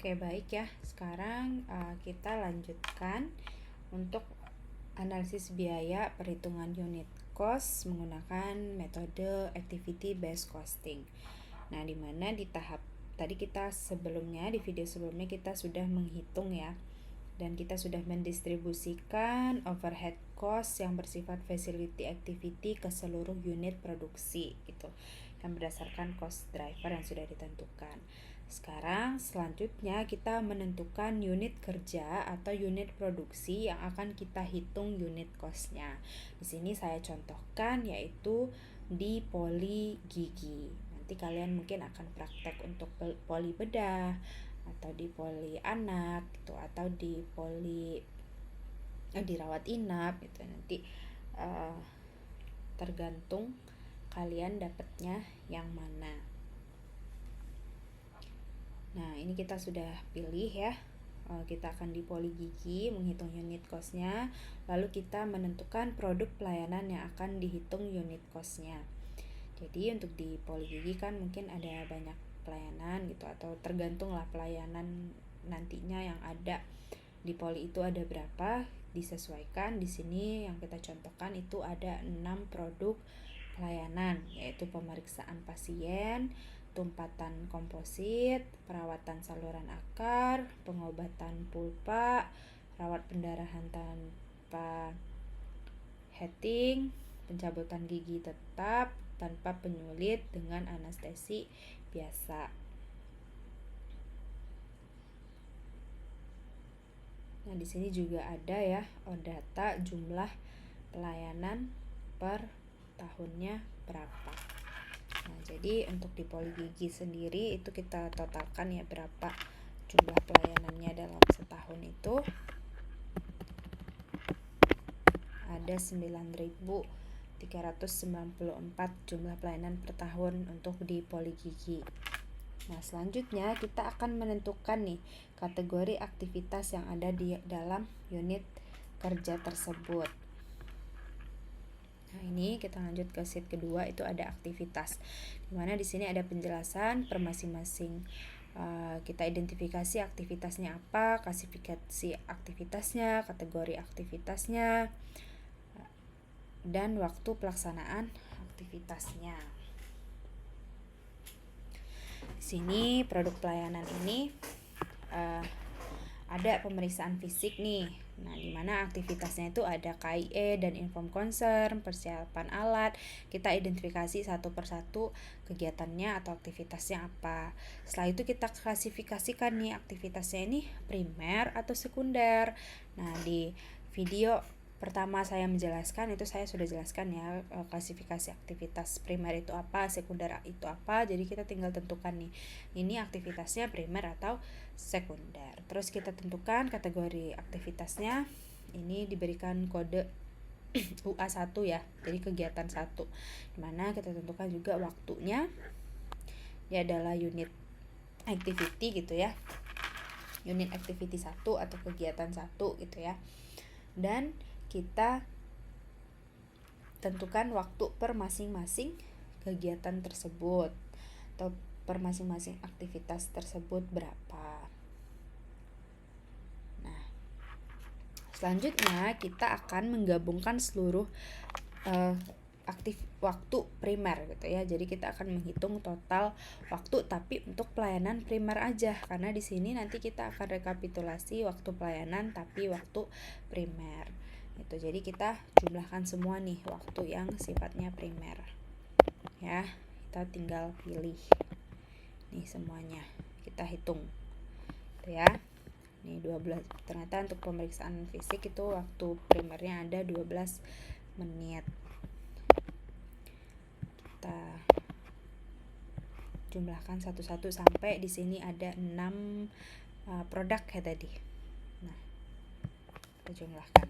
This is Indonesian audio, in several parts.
Oke, baik ya. Sekarang kita lanjutkan untuk analisis biaya perhitungan unit cost menggunakan metode activity based costing. Nah, dimana di tahap tadi kita di video sebelumnya kita sudah menghitung ya, dan kita sudah mendistribusikan overhead cost yang bersifat facility activity ke seluruh unit produksi gitu, yang berdasarkan cost driver yang sudah ditentukan. Sekarang selanjutnya kita menentukan unit kerja atau unit produksi yang akan kita hitung unit cost-nya. Di sini saya contohkan yaitu di poli gigi. Nanti kalian mungkin akan praktek untuk poli bedah atau di poli anak gitu, atau di poli dirawat inap gitu. Nanti tergantung kalian dapatnya yang mana. Nah, ini kita sudah pilih ya. Kita akan di poli gigi menghitung unit cost-nya, lalu kita menentukan produk pelayanan yang akan dihitung unit cost-nya. Jadi untuk di poli gigi kan mungkin ada banyak pelayanan gitu, atau tergantung lah pelayanan nantinya yang ada di poli itu ada berapa, disesuaikan. Di sini yang kita contohkan itu ada 6 produk pelayanan, yaitu pemeriksaan pasien, tumpatan komposit, perawatan saluran akar, pengobatan pulpa, rawat pendarahan tanpa heating, pencabutan gigi tetap tanpa penyulit dengan anestesi biasa. Nah, di sini juga ada ya data jumlah pelayanan per tahunnya berapa. Nah, jadi untuk di poli gigi sendiri itu kita totalkan ya berapa jumlah pelayanannya dalam setahun itu. Ada 9.394 jumlah pelayanan per tahun untuk di poli gigi. Nah, selanjutnya kita akan menentukan nih kategori aktivitas yang ada di dalam unit kerja tersebut. Nah, ini kita lanjut ke sheet kedua, itu ada aktivitas. Dimana di sini ada penjelasan per masing-masing. Kita identifikasi aktivitasnya apa, klasifikasi aktivitasnya, kategori aktivitasnya, dan waktu pelaksanaan aktivitasnya. Di sini produk pelayanan ini ada pemeriksaan fisik nih. Nah, di mana aktivitasnya itu ada KIE dan inform concern, persiapan alat. Kita identifikasi satu persatu kegiatannya atau aktivitasnya apa. Setelah itu kita klasifikasikan nih aktivitasnya ini primer atau sekunder. Nah, di video pertama saya menjelaskan itu saya sudah jelaskan ya klasifikasi aktivitas primer itu apa, sekunder itu apa. Jadi kita tinggal tentukan nih, ini aktivitasnya primer atau sekunder. Terus kita tentukan kategori aktivitasnya. Ini diberikan kode UA1 ya. Jadi kegiatan 1. Dimana kita tentukan juga waktunya. Dia adalah unit activity gitu ya. Unit activity 1 atau kegiatan 1 gitu ya. Dan kita tentukan waktu per masing-masing kegiatan tersebut atau per masing-masing aktivitas tersebut berapa. Nah, selanjutnya kita akan menggabungkan seluruh waktu primer gitu ya. Jadi kita akan menghitung total waktu tapi untuk pelayanan primer aja, karena di sini nanti kita akan rekapitulasi waktu pelayanan tapi waktu primer. Itu jadi kita jumlahkan semua nih waktu yang sifatnya primer. Ya, kita tinggal pilih nih semuanya. Kita hitung. Tuh ya. Nih 12. Ternyata untuk pemeriksaan fisik itu waktu primernya ada 12 menit. Kita jumlahkan satu-satu sampai di sini ada 6 produk ya tadi. Nah, kita jumlahkan.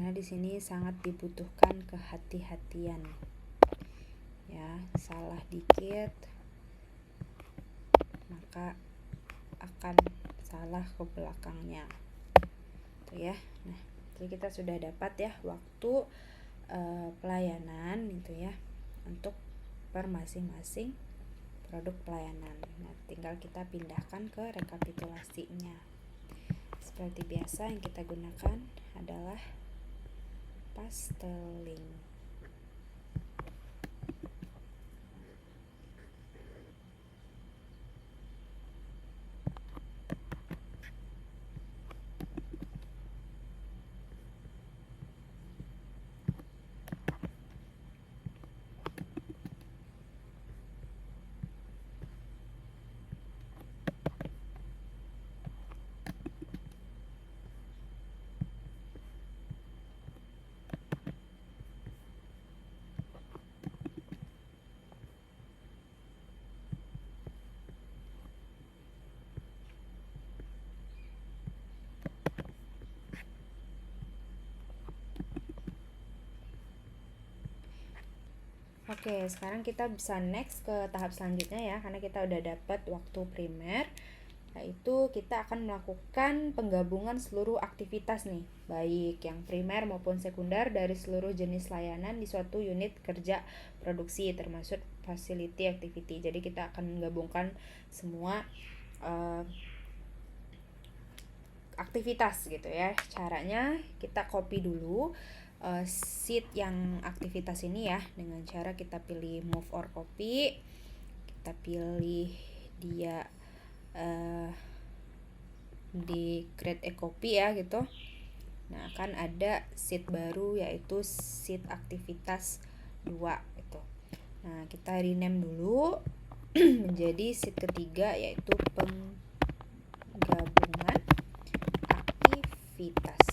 karena di sini sangat dibutuhkan kehati-hatian. Ya, salah dikit maka akan salah ke belakangnya. Tuh ya. Nah, jadi kita sudah dapat ya waktu pelayanan gitu ya untuk per masing-masing produk pelayanan. Nah, tinggal kita pindahkan ke rekapitulasinya. Seperti biasa yang kita gunakan adalah paste link. Oke, sekarang kita bisa next ke tahap selanjutnya ya, karena kita udah dapat waktu primer, yaitu kita akan melakukan penggabungan seluruh aktivitas nih, baik yang primer maupun sekunder dari seluruh jenis layanan di suatu unit kerja produksi, termasuk facility activity. Jadi kita akan menggabungkan semua aktivitas gitu ya. Caranya kita copy dulu sheet yang aktivitas ini ya, dengan cara kita pilih move or copy, kita pilih dia di create a copy ya gitu. Nah, akan ada sheet baru yaitu sheet aktivitas 2 gitu. Nah, kita rename dulu menjadi sheet ketiga yaitu penggabungan aktivitas.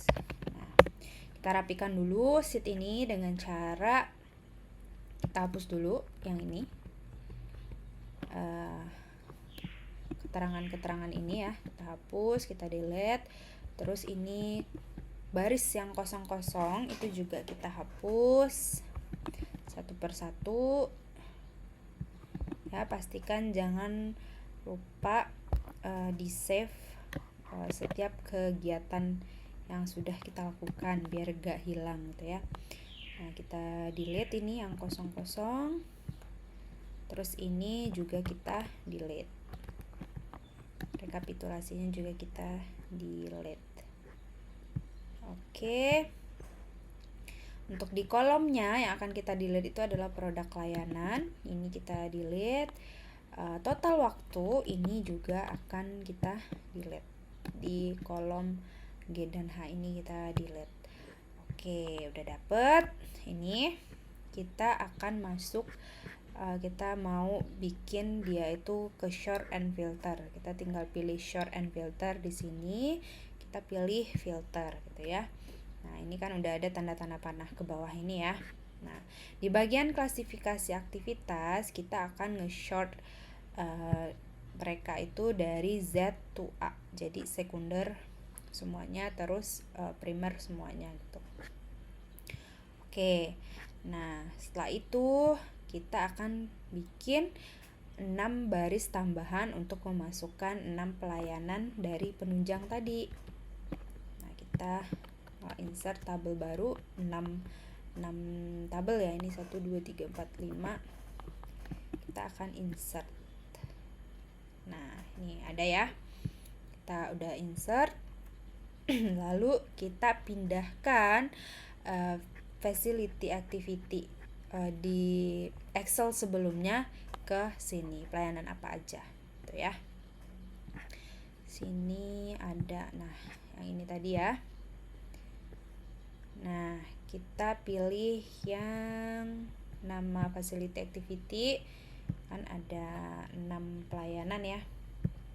Kita rapikan dulu sheet ini dengan cara kita hapus dulu yang ini, keterangan-keterangan ini ya, kita hapus, kita delete. Terus ini baris yang kosong-kosong itu juga kita hapus satu persatu ya. Pastikan jangan lupa di save setiap kegiatan yang sudah kita lakukan biar gak hilang gitu ya. Nah, kita delete ini yang kosong-kosong, terus ini juga kita delete, rekapitulasinya juga kita delete. Oke, untuk di kolomnya yang akan kita delete itu adalah produk layanan, ini kita delete. Total waktu ini juga akan kita delete di kolom G dan H ini, kita delete. Oke, udah dapet. Ini kita akan masuk, kita mau bikin dia itu ke short and filter. Kita tinggal pilih short and filter di sini. Kita pilih filter gitu ya. Nah, ini kan udah ada tanda-tanda panah ke bawah ini ya. Nah, di bagian klasifikasi aktivitas kita akan nge-short mereka itu dari Z to A. Jadi sekunder semuanya, terus primer semuanya gitu. Oke. Nah, setelah itu kita akan bikin 6 baris tambahan untuk memasukkan 6 pelayanan dari penunjang tadi. Nah, kita insert tabel baru 6 tabel ya. Ini 1 2 3 4 5. Kita akan insert. Nah, ini ada ya. Kita udah insert. Lalu kita pindahkan facility activity di Excel sebelumnya ke sini, pelayanan apa aja gitu ya. Sini ada, nah yang ini tadi ya. Nah, kita pilih yang nama facility activity, kan ada 6 pelayanan ya.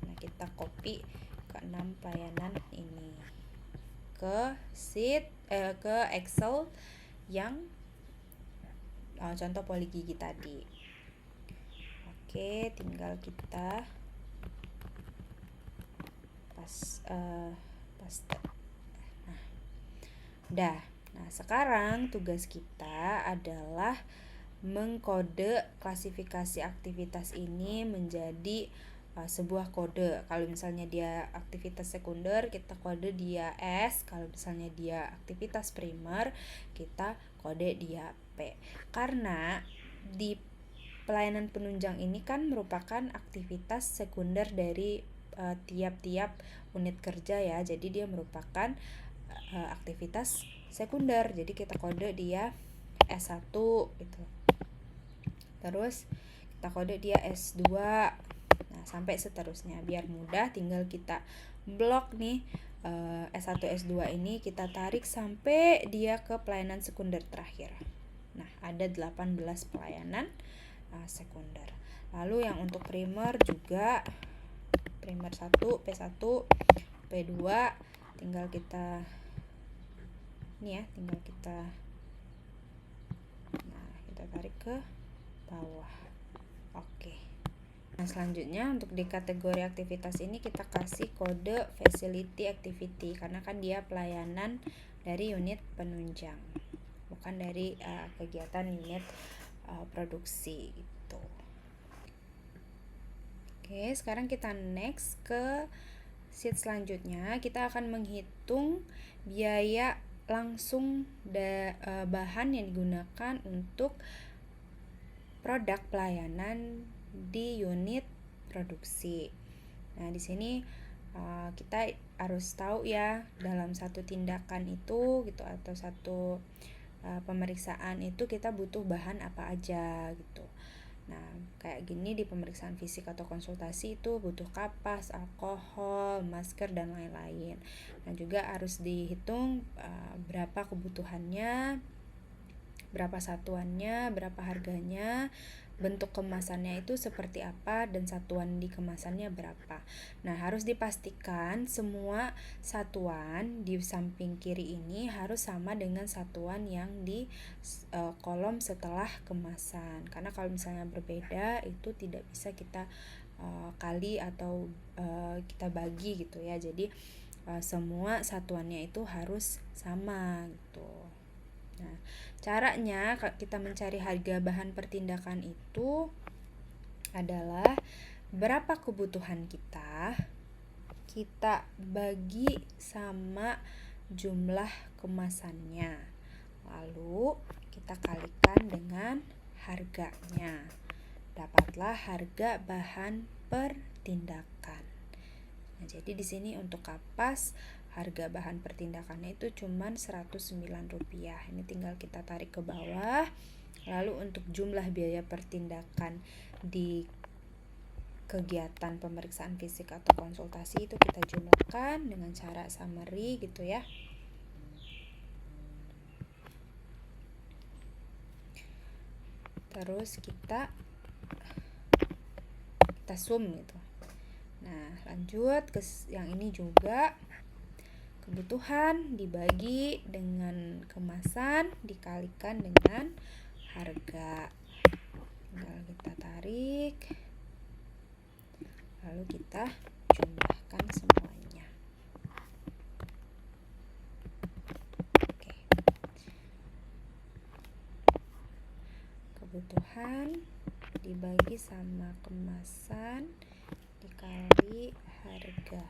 Nah, kita copy ke 6 pelayanan ini ke sheet ke Excel yang contoh poli gigi tadi. Oke, tinggal kita paste. Nah, udah. Nah, sekarang tugas kita adalah mengkode klasifikasi aktivitas ini menjadi sebuah kode. Kalau misalnya dia aktivitas sekunder, kita kode dia S. Kalau misalnya dia aktivitas primer, kita kode dia P. Karena di pelayanan penunjang ini kan merupakan aktivitas sekunder dari tiap-tiap unit kerja ya. Jadi dia merupakan aktivitas sekunder. Jadi kita kode dia S1 gitu. Terus kita kode dia S2. Nah, sampai seterusnya. Biar mudah, tinggal kita blok nih S1 S2 ini kita tarik sampai dia ke pelayanan sekunder terakhir. Nah, ada 18 pelayanan sekunder. Lalu yang untuk primer juga primer 1, P1, P2 tinggal kita tarik ke bawah. Oke. Nah, selanjutnya untuk di kategori aktivitas ini kita kasih kode facility activity karena kan dia pelayanan dari unit penunjang, bukan dari kegiatan unit produksi gitu. Oke, sekarang kita next ke sheet selanjutnya. Kita akan menghitung biaya langsung bahan yang digunakan untuk produk pelayanan di unit produksi. Nah, di sini kita harus tahu ya, dalam satu tindakan itu gitu atau satu pemeriksaan itu kita butuh bahan apa aja gitu. Nah, kayak gini di pemeriksaan fisik atau konsultasi itu butuh kapas, alkohol, masker, dan lain-lain. Nah, juga harus dihitung berapa kebutuhannya, berapa satuannya, berapa harganya, bentuk kemasannya itu seperti apa, dan satuan di kemasannya berapa. Nah, harus dipastikan semua satuan di samping kiri ini harus sama dengan satuan yang di kolom setelah kemasan. Karena kalau misalnya berbeda itu tidak bisa kita kali atau kita bagi gitu ya. Jadi semua satuannya itu harus sama gitu. Nah, caranya kita mencari harga bahan pertindakan itu adalah berapa kebutuhan kita bagi sama jumlah kemasannya. Lalu kita kalikan dengan harganya. Dapatlah harga bahan pertindakan. Nah, jadi di sini untuk kapas harga bahan pertindakannya itu cuma Rp109. Ini tinggal kita tarik ke bawah. Lalu untuk jumlah biaya pertindakan di kegiatan pemeriksaan fisik atau konsultasi itu kita jumlahkan dengan cara summary gitu ya. Terus kita sum gitu. Nah, lanjut ke yang ini juga. Kebutuhan dibagi dengan kemasan dikalikan dengan harga. Tinggal kita tarik, lalu kita jumlahkan semuanya. Oke. Kebutuhan dibagi sama kemasan dikali harga.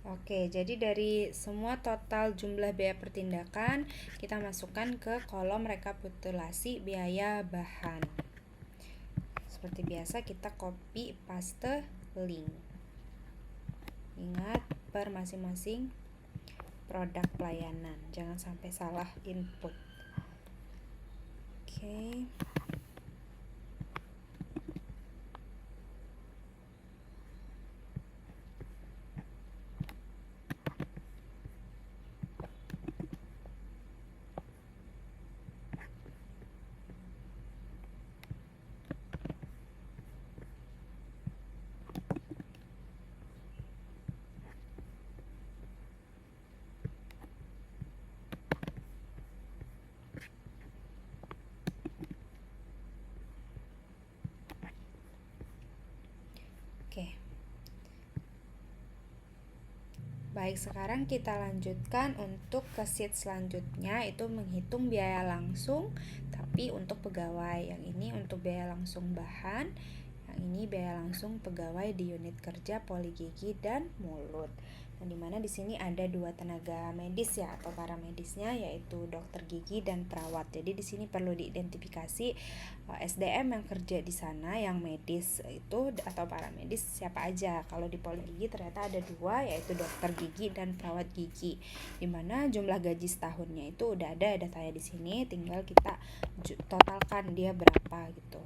Oke, jadi dari semua total jumlah biaya pertindakan, kita masukkan ke kolom rekapitulasi biaya bahan. Seperti biasa kita copy paste link. Ingat per masing-masing produk pelayanan, jangan sampai salah input. Oke. Oke. Baik, sekarang kita lanjutkan untuk ke sheet selanjutnya, itu menghitung biaya langsung tapi untuk pegawai. Yang ini untuk biaya langsung bahan, yang ini biaya langsung pegawai di unit kerja poli gigi dan mulut. Nah, dimana di sini ada 2 tenaga medis ya atau paramedisnya, yaitu dokter gigi dan perawat. Jadi di sini perlu diidentifikasi SDM yang kerja di sana, yang medis itu atau paramedis siapa aja. Kalau di poli gigi ternyata ada 2, yaitu dokter gigi dan perawat gigi. Dimana jumlah gaji setahunnya itu udah ada datanya di sini, tinggal kita totalkan dia berapa gitu.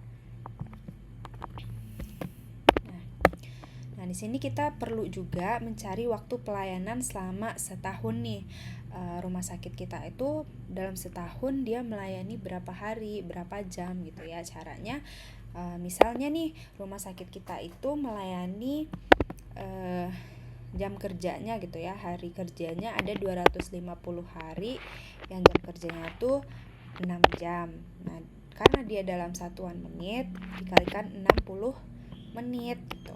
Nah, di sini kita perlu juga mencari waktu pelayanan selama setahun nih. Rumah sakit kita itu dalam setahun dia melayani berapa hari, berapa jam gitu ya caranya. Misalnya nih, rumah sakit kita itu melayani jam kerjanya gitu ya, hari kerjanya ada 250 hari, yang jam kerjanya tuh 6 jam. Nah, karena dia dalam satuan menit dikalikan 60 menit gitu.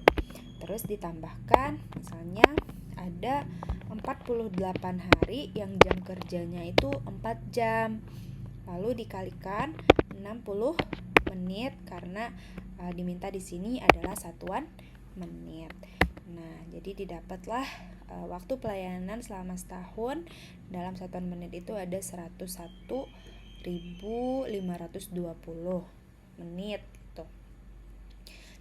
Terus ditambahkan misalnya ada 48 hari yang jam kerjanya itu 4 jam. Lalu dikalikan 60 menit karena diminta di sini adalah satuan menit. Nah, jadi didapatlah waktu pelayanan selama setahun dalam satuan menit itu ada 101.520 menit gitu.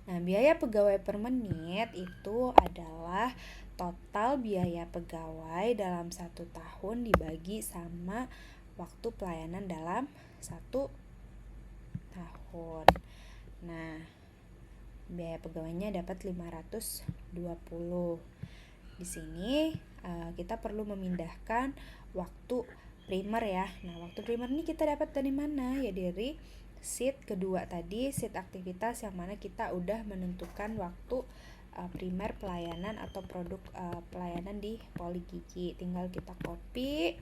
Nah, biaya pegawai per menit itu adalah total biaya pegawai dalam 1 tahun dibagi sama waktu pelayanan dalam 1 tahun. Nah, biaya pegawainya dapat 520. Di sini kita perlu memindahkan waktu primer ya. Nah, waktu primer ini kita dapat dari mana? Ya dari sheet kedua tadi, sheet aktivitas yang mana kita udah menentukan waktu primer pelayanan atau produk pelayanan di poli gigi. Tinggal kita copy,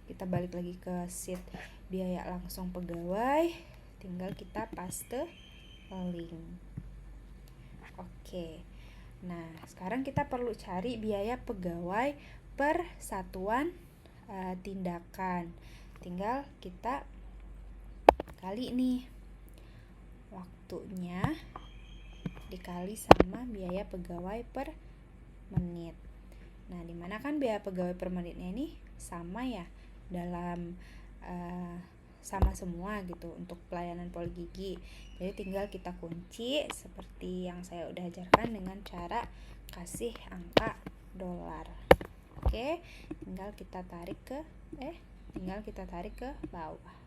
kita balik lagi ke sheet biaya langsung pegawai, tinggal kita paste link. Oke. Nah, sekarang kita perlu cari biaya pegawai per satuan tindakan. Tinggal kita kali nih waktunya dikali sama biaya pegawai per menit. Nah, dimana kan biaya pegawai per menitnya ini sama ya dalam sama semua gitu untuk pelayanan poli gigi. Jadi tinggal kita kunci seperti yang saya udah ajarkan dengan cara kasih angka dolar. Oke, tinggal kita tarik ke bawah.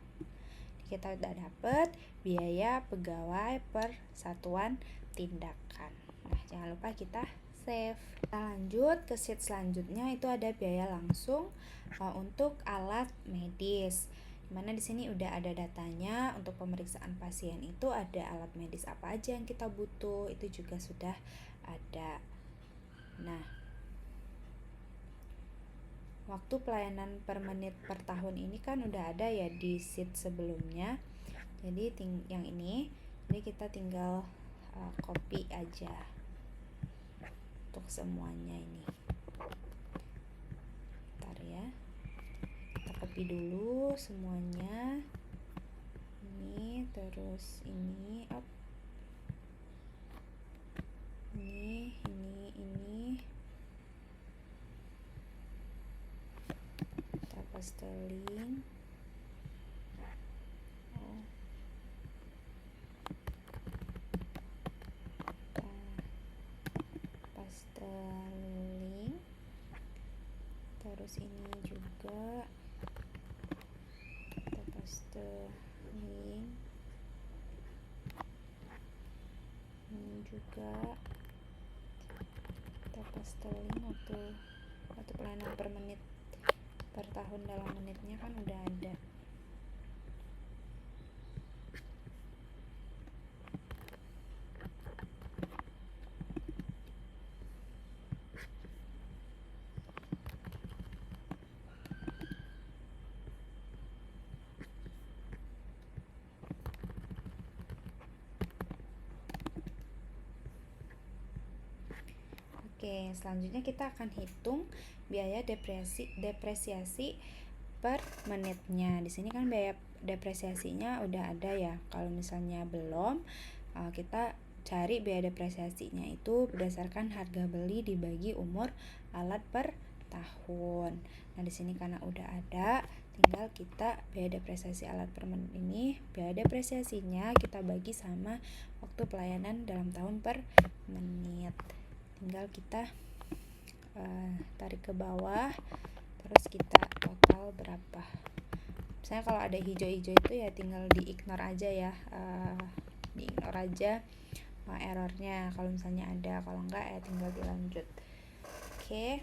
Kita udah dapet biaya pegawai per satuan tindakan. Nah, jangan lupa kita save. Kita lanjut ke sheet selanjutnya, itu ada biaya langsung untuk alat medis. Dimana di sini udah ada datanya untuk pemeriksaan pasien itu ada alat medis apa aja yang kita butuh, itu juga sudah ada. Nah, waktu pelayanan per menit per tahun ini kan udah ada ya di sheet sebelumnya. Jadi yang ini, jadi kita tinggal copy aja untuk semuanya ini. Bentar ya. Kita copy dulu semuanya. Ini terus ini up. Ini pasteling. Pasteling. Terus ini juga kita pasteling. Ini juga kita pasteling waktu pelayanan per menit per tahun dalam menitnya kan udah ada. Oke, selanjutnya kita akan hitung biaya depresiasi per menitnya. Di sini kan biaya depresiasinya udah ada ya. Kalau misalnya belum, kita cari biaya depresiasinya itu berdasarkan harga beli dibagi umur alat per tahun. Nah, di sini karena udah ada, tinggal kita biaya depresiasi alat per menit ini, biaya depresiasinya kita bagi sama waktu pelayanan dalam tahun per menit. Tinggal kita tarik ke bawah, terus kita total berapa. Misalnya kalau ada hijau-hijau itu ya tinggal di-ignore aja ya, di-ignore aja errornya kalau misalnya ada, kalau enggak ya tinggal dilanjut. Oke,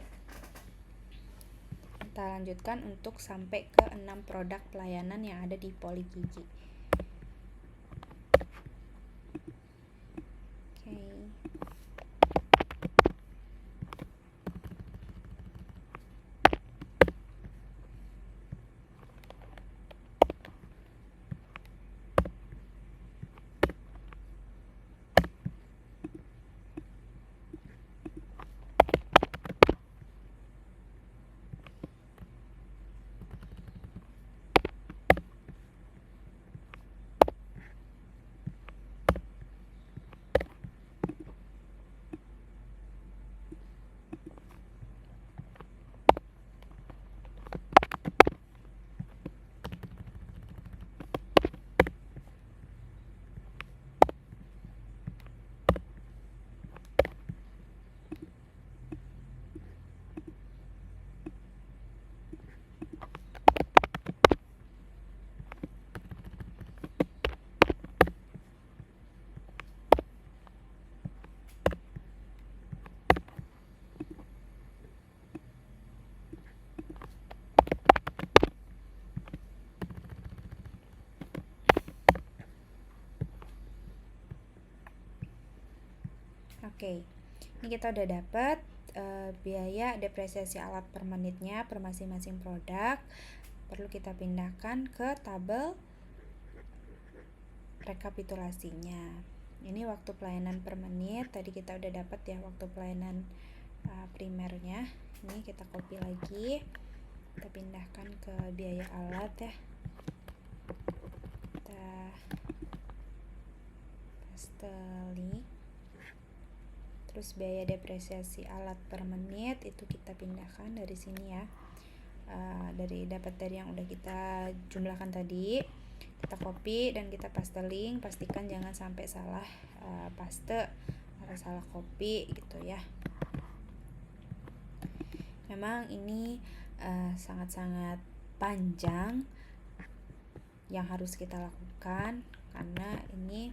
kita lanjutkan untuk sampai ke 6 produk pelayanan yang ada di Poligigi. Oke, ini kita udah dapat biaya depresiasi alat per menitnya per masing-masing produk. Perlu kita pindahkan ke tabel rekapitulasinya. Ini waktu pelayanan per menit. Tadi kita udah dapat ya waktu pelayanan primernya. Ini kita copy lagi, kita pindahkan ke biaya alat ya. Kita pasteling. Terus biaya depresiasi alat per menit itu kita pindahkan dari sini ya, dari yang udah kita jumlahkan tadi, kita copy dan kita pasteling. Pastikan jangan sampai salah paste atau salah copy gitu ya. Memang ini sangat-sangat panjang yang harus kita lakukan karena ini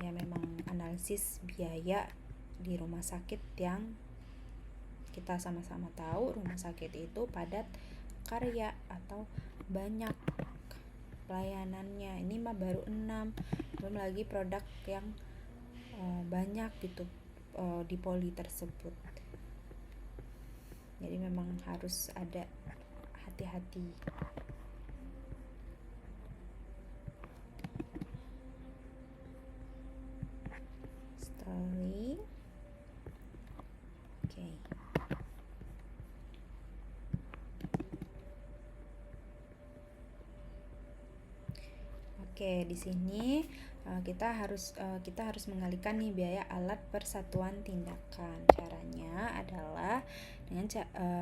ya memang analisis biaya di rumah sakit yang kita sama-sama tahu rumah sakit itu padat karya atau banyak pelayanannya. Ini mah baru 6, belum lagi produk yang banyak gitu di poli tersebut. Jadi memang harus ada hati-hati. Oke, di sini kita harus mengalihkan nih biaya alat per satuan tindakan. Caranya adalah dengan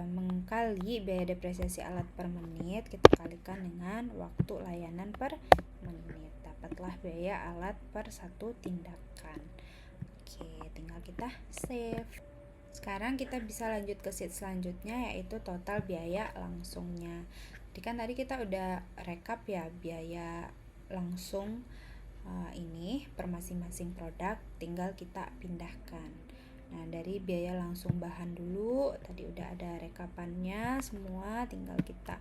mengkali biaya depresiasi alat per menit, kita kalikan dengan waktu layanan per menit. Dapatlah biaya alat per satu tindakan. Oke, tinggal kita save. Sekarang kita bisa lanjut ke sheet selanjutnya, yaitu total biaya langsungnya. Jadi kan tadi kita udah rekap ya biaya langsung ini per masing-masing produk, tinggal kita pindahkan. Nah, dari biaya langsung bahan dulu, tadi udah ada rekapannya semua, tinggal kita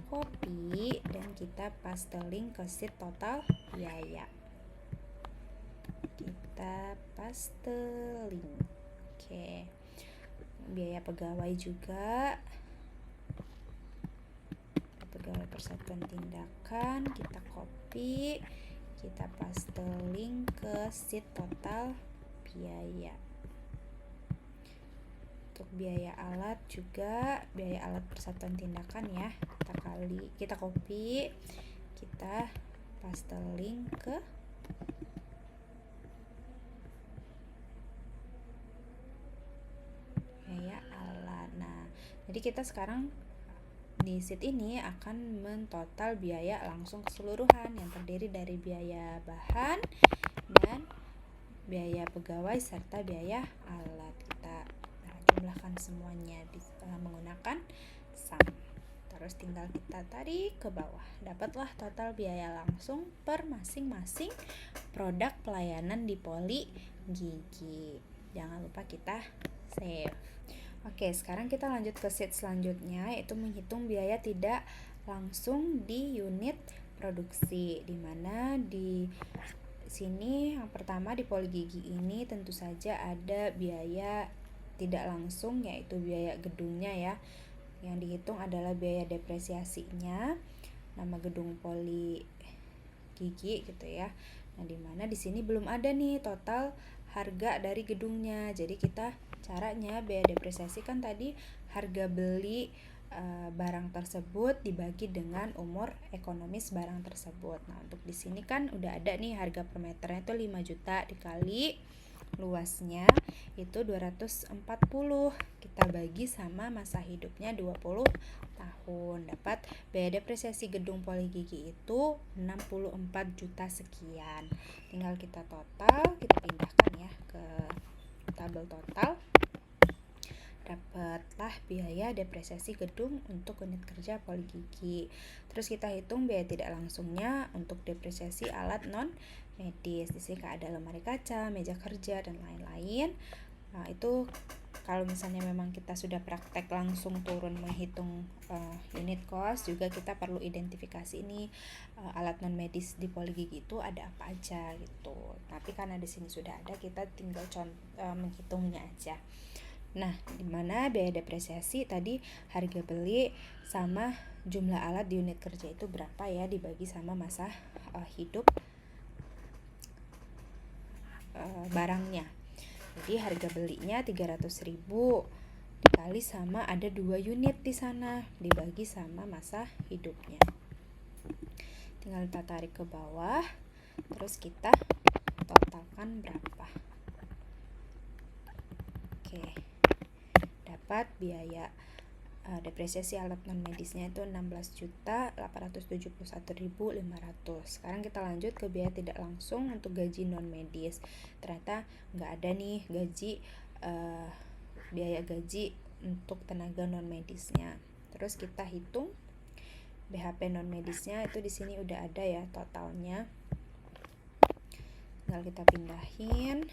copy dan kita paste link ke sheet total biaya. Kita paste link. Oke. Biaya pegawai juga, pegawai persatuan tindakan, kita copy, kita paste link ke sheet total biaya. Untuk biaya alat juga, biaya alat persatuan tindakan ya, kita copy, kita paste link ke biaya alat. Nah, jadi kita sekarang di sheet ini akan mentotal biaya langsung keseluruhan yang terdiri dari biaya bahan dan biaya pegawai serta biaya alat. Kita jumlahkan semuanya menggunakan sum. Terus tinggal kita tarik ke bawah. Dapatlah total biaya langsung per masing-masing produk pelayanan di Poli Gigi. Jangan lupa kita save. Oke, sekarang kita lanjut ke sheet selanjutnya, yaitu menghitung biaya tidak langsung di unit produksi. Dimana di sini yang pertama di Poli Gigi ini tentu saja ada biaya tidak langsung, yaitu biaya gedungnya ya. Yang dihitung adalah biaya depresiasinya, nama gedung Poli Gigi gitu ya. Nah, dimana di sini belum ada nih total harga dari gedungnya. Jadi kita caranya biaya depresiasi kan tadi harga beli barang tersebut dibagi dengan umur ekonomis barang tersebut. Nah, untuk di sini kan udah ada nih harga per meternya itu 5 juta dikali luasnya itu 240. Kita bagi sama masa hidupnya 20 tahun. Dapat biaya depresiasi gedung Poli Gigi itu 64 juta sekian. Tinggal kita total, kita pindahkan ya ke tabel total. Dapatlah biaya depresiasi gedung untuk unit kerja Poli Gigi. Terus kita hitung biaya tidak langsungnya untuk depresiasi alat non medis. Di sini ada lemari kaca, meja kerja dan lain-lain. Nah, itu kalau misalnya memang kita sudah praktek langsung turun menghitung unit cost, juga kita perlu identifikasi ini alat non medis di Poli Gigi itu ada apa aja gitu. Tapi karena di sini sudah ada, kita tinggal menghitungnya aja. Nah, dimana biaya depresiasi tadi harga beli sama jumlah alat di unit kerja itu berapa ya, dibagi sama masa hidup barangnya. Jadi harga belinya 300.000 dikali sama ada 2 unit di sana, dibagi sama masa hidupnya. Tinggal kita tarik ke bawah, terus kita totalkan berapa. Oke. Dapat biaya depresiasi alat non medisnya itu 16.871.500. Sekarang kita lanjut ke biaya tidak langsung untuk gaji non medis. Ternyata nggak ada nih biaya gaji untuk tenaga non medisnya. Terus kita hitung BHP non medisnya itu di sini udah ada ya totalnya. Tinggal kita pindahin.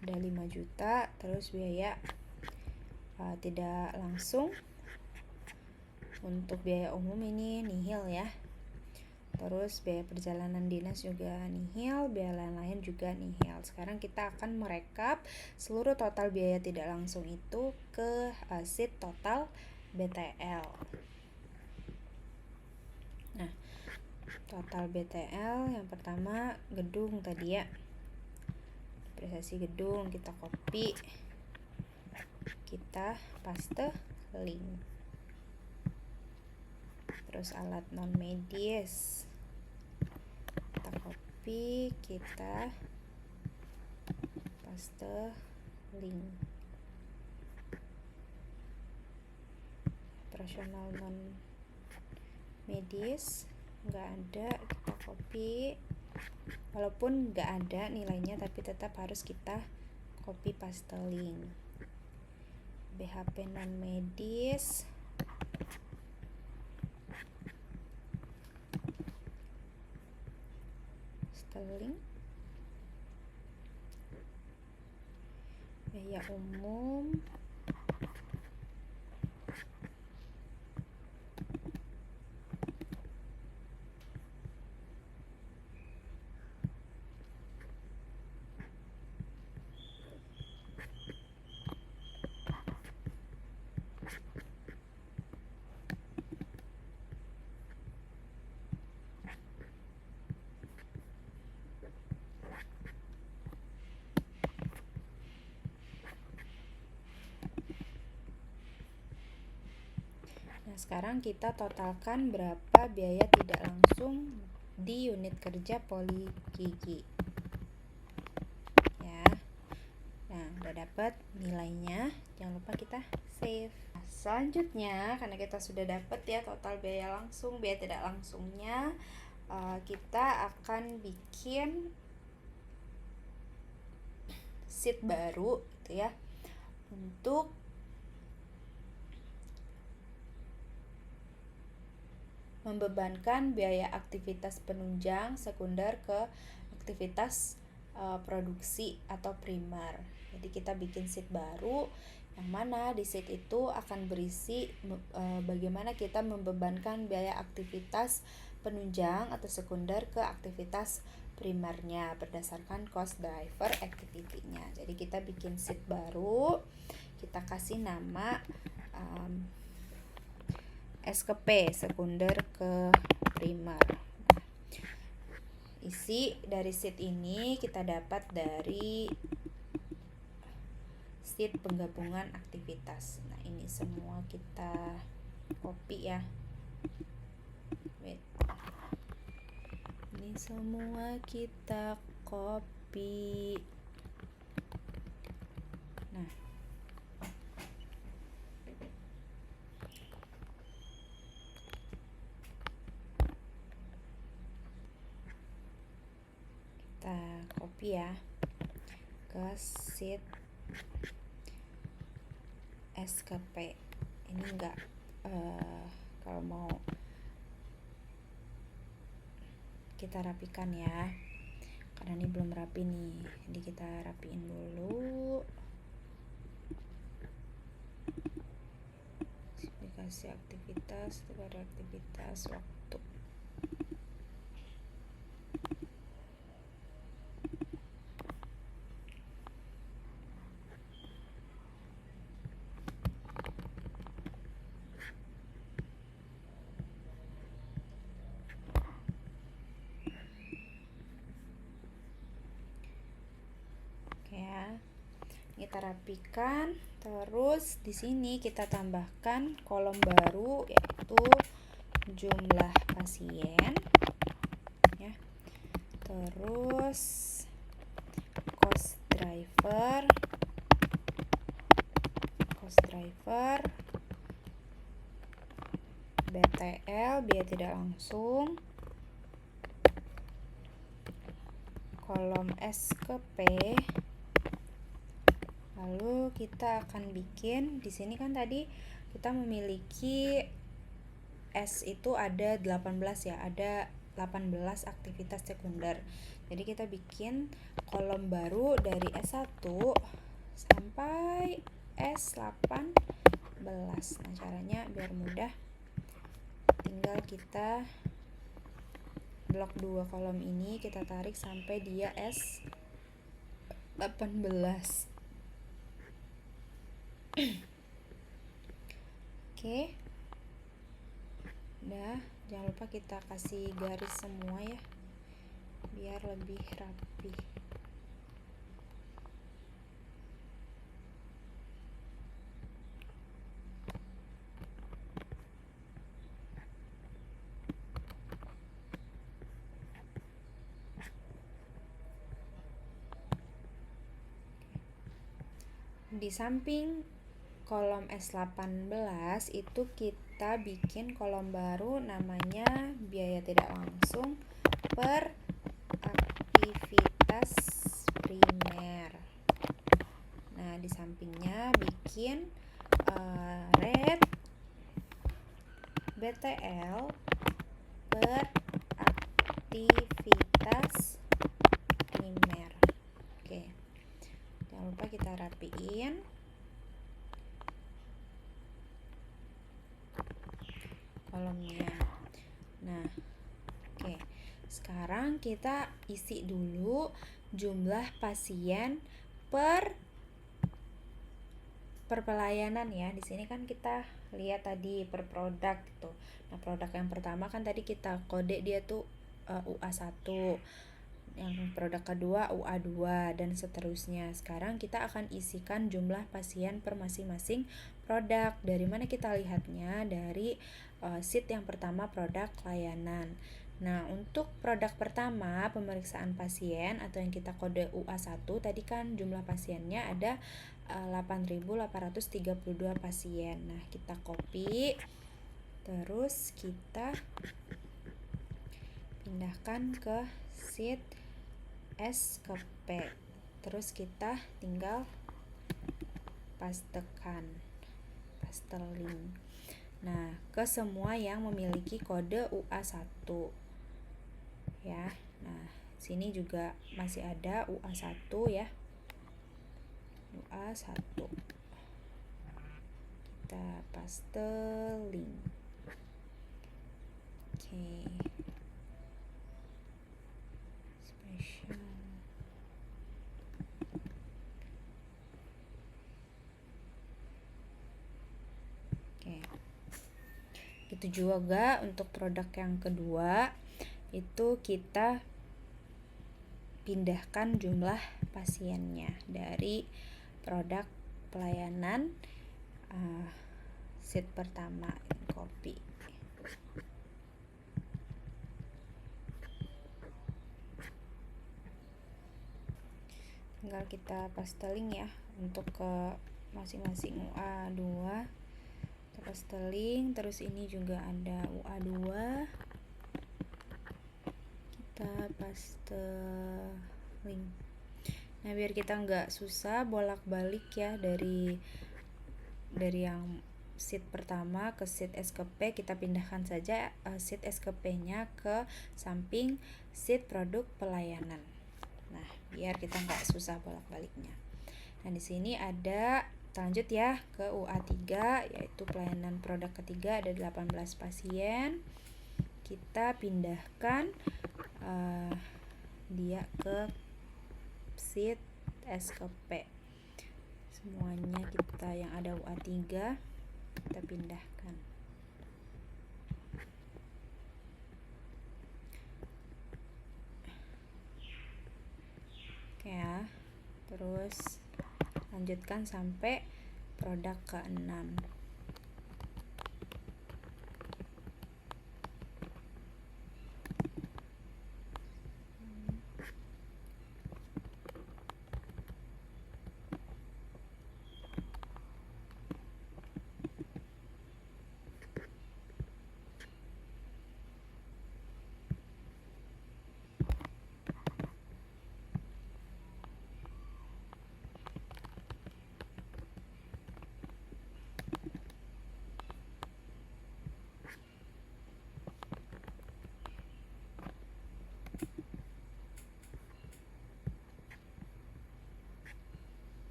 Ada 5 juta, terus biaya tidak langsung untuk biaya umum ini nihil ya. Terus biaya perjalanan dinas juga nihil, biaya lain-lain juga nihil. Sekarang kita akan merekap seluruh total biaya tidak langsung itu ke sheet total BTL. Nah, total BTL yang pertama gedung tadi ya. Depresiasi gedung kita copy, kita paste link. Terus alat non medis kita copy, kita paste link. Operasional non medis nggak ada, kita copy. Walaupun nggak ada nilainya, tapi tetap harus kita copy paste link. BHP non medis, link. Biaya umum, Nah, sekarang kita totalkan berapa biaya tidak langsung di unit kerja Poligigi. Ya. Nah, udah dapat nilainya. Jangan lupa kita save. Nah, selanjutnya, karena kita sudah dapat ya total biaya langsung, biaya tidak langsungnya, kita akan bikin sheet baru gitu ya, untuk membebankan biaya aktivitas penunjang sekunder ke aktivitas produksi atau primer. Jadi kita bikin sheet baru yang mana di sheet itu akan berisi bagaimana kita membebankan biaya aktivitas penunjang atau sekunder ke aktivitas primernya berdasarkan cost driver activity-nya. Jadi kita bikin sheet baru, kita kasih nama S ke P, sekunder ke primer. Nah, isi dari sheet ini kita dapat dari sheet penggabungan aktivitas. Nah, ini semua kita copy ya. Wait. Ini semua kita copy. Nah, kita copy ya ke sheet SKP. Ini enggak kalau mau kita rapikan ya, karena ini belum rapi nih, jadi kita rapiin dulu. Spesifikasi aktivitas, kepada aktivitas, waktu. Ya, kita rapikan. Terus di sini kita tambahkan kolom baru, yaitu jumlah pasien ya. Terus cost driver, BTL, biaya tidak langsung, kolom S ke P. Lalu kita akan bikin di sini kan tadi kita memiliki S itu ada 18 ya, ada 18 aktivitas sekunder. Jadi kita bikin kolom baru dari S1 sampai S18. Nah, caranya biar mudah, tinggal kita blok 2 kolom ini kita tarik sampai dia S18. Oke. Udah, jangan lupa kita kasih garis semua ya, biar lebih rapi. Di samping kolom S18 itu kita bikin kolom baru namanya biaya tidak langsung per aktivitas primer. Nah, di sampingnya bikin rate BTL per aktivitas primer. Oke. Jangan lupa kita rapiin. Kolomnya. Nah, oke. Sekarang kita isi dulu jumlah pasien per pelayanan ya. Di sini kan kita lihat tadi per produk gitu. Nah, produk yang pertama kan tadi kita kode dia tuh UA1. Yang produk kedua UA2 dan seterusnya. Sekarang kita akan isikan jumlah pasien per masing-masing produk. Dari mana kita lihatnya? Dari sheet yang pertama produk layanan. Nah, untuk produk pertama pemeriksaan pasien atau yang kita kode UA1 tadi kan jumlah pasiennya ada 8.832 pasien. Nah, kita copy terus kita pindahkan ke sheet S ke P. Terus kita tinggal paste link. Nah, ke semua yang memiliki kode UA1 ya. Nah, sini juga masih ada UA1 ya. UA1. Kita paste link. Oke. Special. Oke. Itu juga untuk produk yang kedua itu kita pindahkan jumlah pasiennya dari produk pelayanan sheet pertama, copy. Tinggal kita paste link ya untuk ke masing-masing UA2. Kita paste link, terus ini juga ada UA2. Kita paste link. Nah, biar kita nggak susah bolak-balik ya dari yang sheet pertama ke sheet S ke P, kita pindahkan saja sheet S ke P-nya ke samping sheet produk pelayanan. Nah, biar kita nggak susah bolak-baliknya. Nah, di sini ada, lanjut ya ke UA3 yaitu pelayanan produk ketiga, ada 18 pasien. Kita pindahkan dia ke sheet S ke P. Semuanya kita yang ada UA3 kita pindahkan. Oke ya. Terus lanjutkan sampai produk ke-6.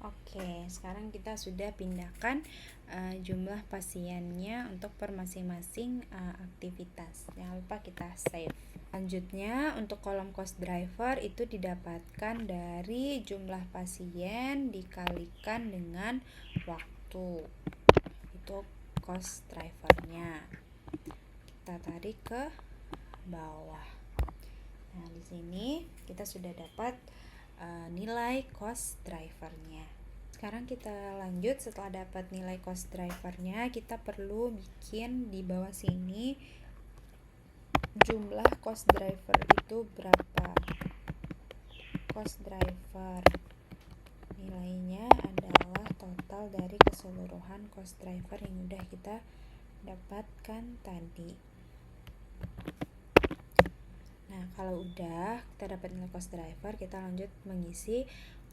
Oke, sekarang kita sudah pindahkan jumlah pasiennya untuk per masing-masing aktivitas. Jangan lupa kita save. Selanjutnya untuk kolom cost driver itu didapatkan dari jumlah pasien dikalikan dengan waktu. Itu cost drivernya. Kita tarik ke bawah. Nah, di sini kita sudah dapat nilai cost drivernya. Sekarang kita lanjut. Setelah dapat nilai cost drivernya, kita perlu bikin di bawah sini jumlah cost driver itu berapa. Cost driver nilainya adalah total dari keseluruhan cost driver yang udah kita dapatkan tadi. Nah, kalau udah kita dapat nilai cost driver, kita lanjut mengisi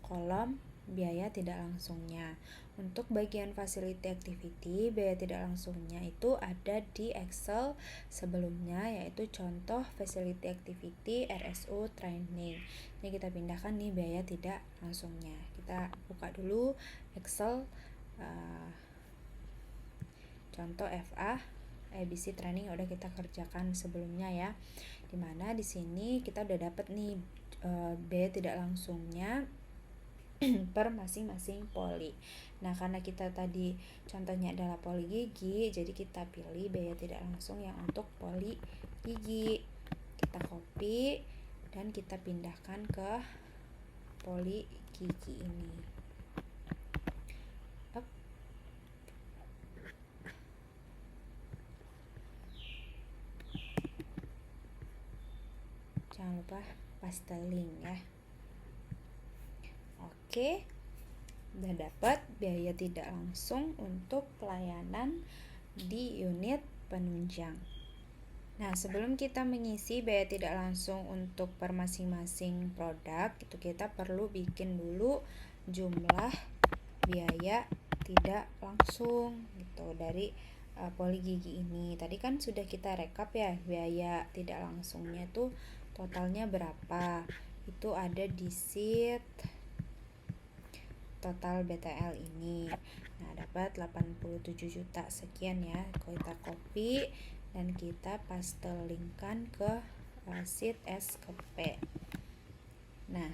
kolom biaya tidak langsungnya. Untuk bagian facility activity, biaya tidak langsungnya itu ada di Excel sebelumnya, yaitu contoh facility activity RSU training. Ini kita pindahkan nih biaya tidak langsungnya. Kita buka dulu Excel contoh FA ABC training yang udah kita kerjakan sebelumnya ya. Dimana di sini kita udah dapat nih biaya tidak langsungnya per masing-masing poli. Nah, karena kita tadi contohnya adalah poli gigi, jadi kita pilih biaya tidak langsung yang untuk poli gigi. Kita copy dan kita pindahkan ke poli gigi ini. Jangan lupa paste link ya. Oke, udah dapat biaya tidak langsung untuk pelayanan di unit penunjang. Nah, sebelum kita mengisi biaya tidak langsung untuk per masing-masing produk, itu kita perlu bikin dulu jumlah biaya tidak langsung gitu dari poli gigi ini. Tadi kan sudah kita rekap ya, biaya tidak langsungnya tuh totalnya berapa. Itu ada di sheet total BTL ini. Nah, dapat 87 juta sekian ya. Kita copy dan kita paste linkkan ke sheet SKP. Nah,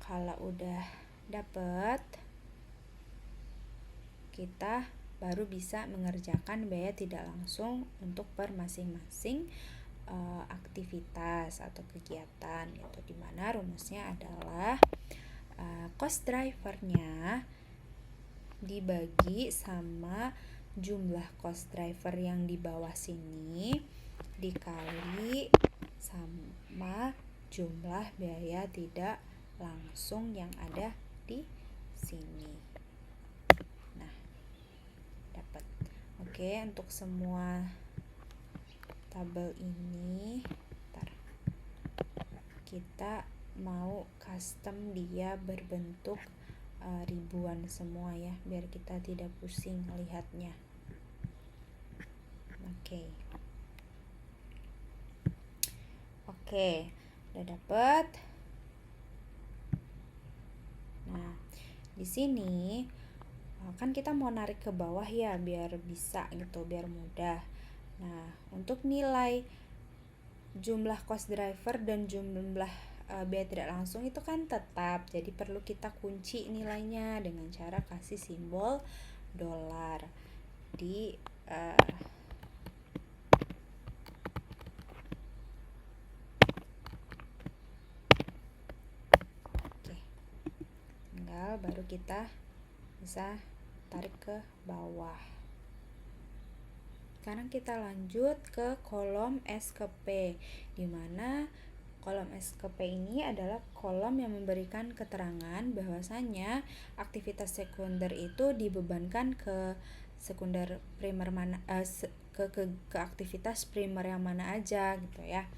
kalau udah dapet, kita baru bisa mengerjakan biaya tidak langsung untuk per masing-masing aktivitas atau kegiatan gitu, dimana rumusnya adalah cost drivernya dibagi sama jumlah cost driver yang di bawah sini dikali sama jumlah biaya tidak langsung yang ada di sini. Nah, dapat. Oke, untuk semua tabel ini kita mau custom dia berbentuk ribuan semua ya, biar kita tidak pusing lihatnya. Oke, udah dapet. Nah, di sini kan kita mau narik ke bawah ya, biar bisa gitu, biar mudah. Nah, untuk nilai jumlah cost driver dan jumlah biaya tidak langsung itu kan tetap, jadi perlu kita kunci nilainya dengan cara kasih simbol dolar di tinggal baru kita bisa tarik ke bawah. Sekarang kita lanjut ke kolom SKP, di mana kolom SKP ini adalah kolom yang memberikan keterangan bahwasanya aktivitas sekunder itu dibebankan ke sekunder primer mana, ke aktivitas primer yang mana aja gitu ya.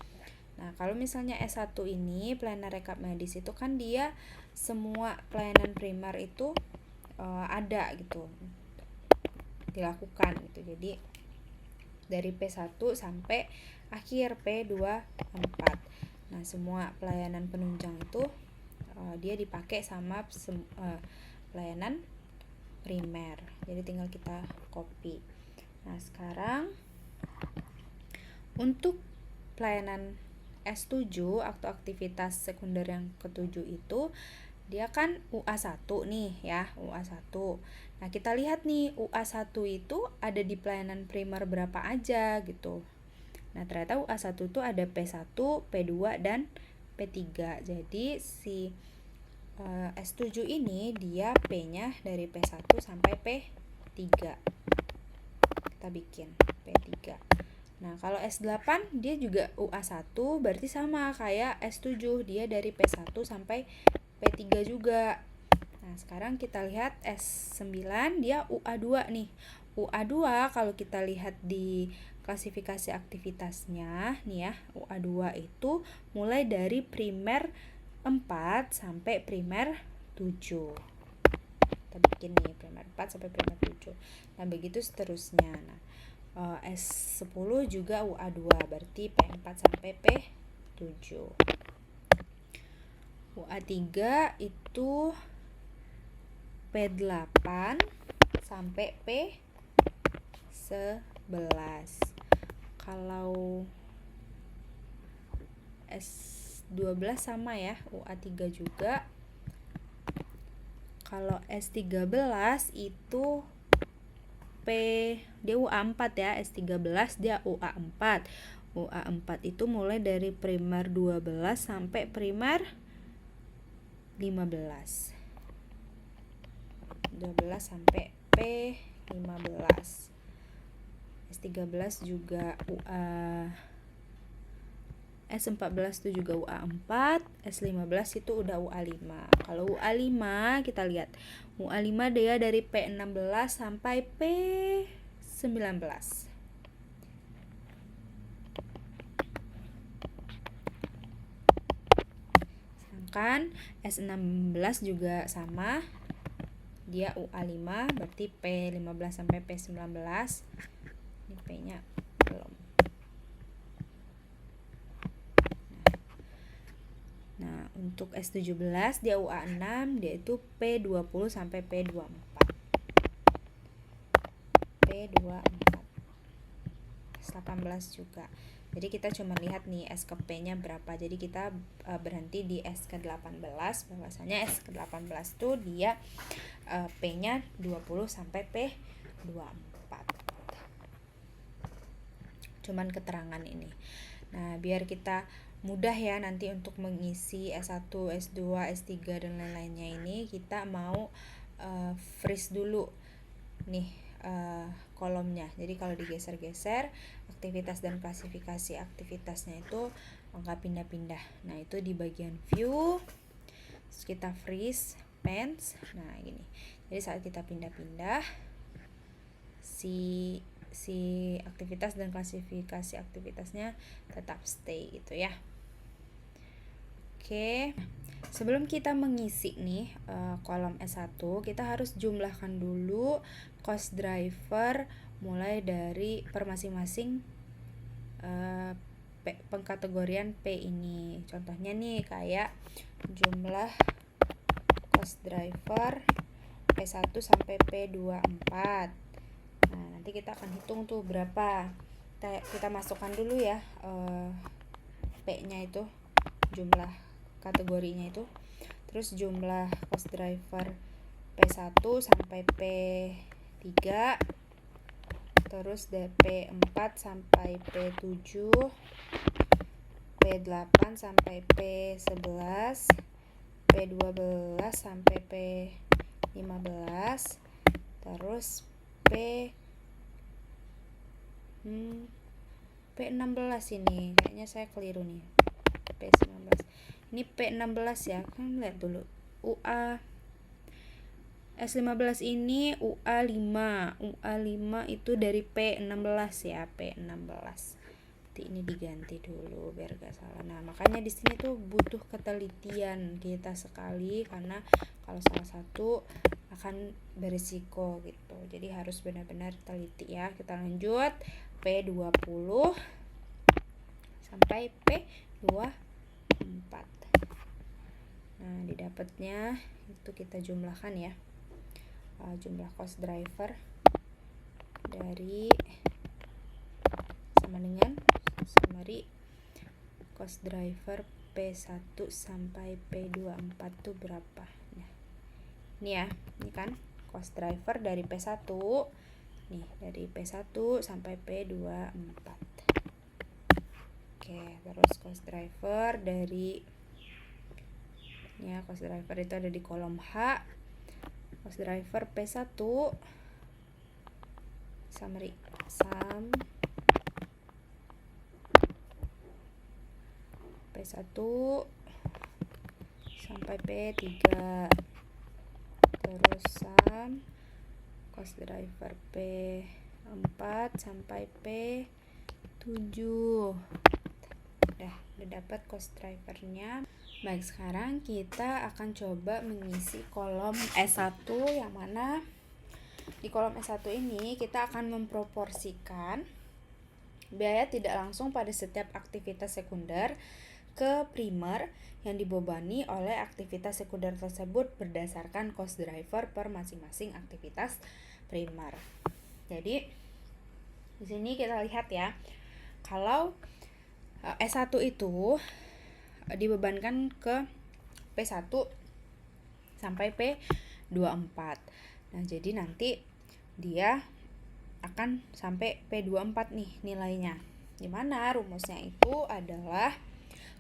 Nah, kalau misalnya S1 ini pelayanan rekap medis itu kan dia semua pelayanan primer itu ada gitu, dilakukan gitu. Jadi dari P1 sampai akhir P24. Nah, semua pelayanan penunjang itu dia dipakai sama pelayanan primer. Jadi tinggal kita copy. Nah, sekarang untuk pelayanan S7 atau aktivitas sekunder yang ke-7 itu dia kan UA1 nih ya, UA1. Nah, kita lihat nih UA1 itu ada di pelayanan primer berapa aja gitu. Nah, ternyata UA1 itu ada P1, P2 dan P3. Jadi si S7 ini dia P-nya dari P1 sampai P3. Kita bikin P3. Nah, kalau S8 dia juga UA1, berarti sama kayak S7, dia dari P1 sampai P3 juga. Nah, sekarang kita lihat S9 dia UA2 nih. UA2 kalau kita lihat di klasifikasi aktivitasnya nih ya, UA2 itu mulai dari primer 4 sampai primer 7. Kita bikin nih primer 4 sampai primer 7. Nah, begitu seterusnya. Nah, S10 juga UA2, berarti P4 sampai P7. UA3 itu P8 sampai P11. Kalau S12 sama ya, UA3 juga. Kalau S13 itu dia UA4 ya, S13 dia UA4. UA4 itu mulai dari primer 12 sampai primer 15. 12 sampai P15. S13 juga S14 itu juga UA4, S15 itu udah UA5. Kalau UA5 kita lihat, UA5 dia dari P16 sampai P19. Sedangkan S16 juga sama, dia UA5, berarti P15 sampai P19. Ini P-nya belum. Nah, untuk S17 dia UA6, dia itu P20 sampai P24. P24. S18 juga. Jadi kita cuma lihat nih S ke P-nya berapa. Jadi kita berhenti di S ke 18, bahwasanya S ke 18 tuh dia P-nya 20 sampai P24. Cuman keterangan ini. Nah, biar kita mudah ya nanti untuk mengisi S1, S2, S3 dan lain-lainnya ini, kita mau freeze dulu nih kolomnya. Jadi kalau digeser-geser, aktivitas dan klasifikasi aktivitasnya itu nggak pindah-pindah. Nah, itu di bagian view. Terus kita freeze pens. Nah, gini. Jadi saat kita pindah-pindah si aktivitas dan klasifikasi aktivitasnya tetap stay gitu ya. Oke, sebelum kita mengisi nih kolom S1, kita harus jumlahkan dulu cost driver mulai dari per masing-masing pengkategorian P ini. Contohnya nih kayak jumlah cost driver P1 sampai P24. Nah, nanti kita akan hitung tuh berapa. Kita masukkan dulu ya P-nya itu, jumlah kategorinya itu. Terus jumlah cost driver P1 sampai P3. Terus P4 sampai P7. P8 sampai P11. P12 sampai P15. Terus P16 ini kayaknya saya keliru nih. P19 ini P16 ya, kan lihat dulu UA S15 ini UA5 itu dari P16 ya, P16. Nanti ini diganti dulu biar gak salah. Nah, makanya di sini tuh butuh ketelitian kita sekali, karena kalau salah satu akan berisiko gitu. Jadi harus benar-benar teliti ya. Kita lanjut P20 sampai P24. Nah, didapatnya itu kita jumlahkan ya. Jumlah cost driver dari sama dengan summary cost driver P1 sampai P24 itu berapa. Nah, ini ya, ini kan cost driver dari P1 nih, dari P1 sampai P24. Oke, terus cost driver dari Ya, cost driver itu ada di kolom H. Cost driver P1 summary sum P1 sampai P3, terus sum cost driver P4 sampai P7. Udah dapat cost drivernya. Baik, sekarang kita akan coba mengisi kolom S1, yang mana di kolom S1 ini kita akan memproporsikan biaya tidak langsung pada setiap aktivitas sekunder ke primer yang dibebani oleh aktivitas sekunder tersebut berdasarkan cost driver per masing-masing aktivitas primer. Jadi di sini kita lihat ya, kalau S1 itu dibebankan ke P1 sampai P24. Nah, jadi nanti dia akan sampai P24 nih nilainya. Dimana rumusnya itu adalah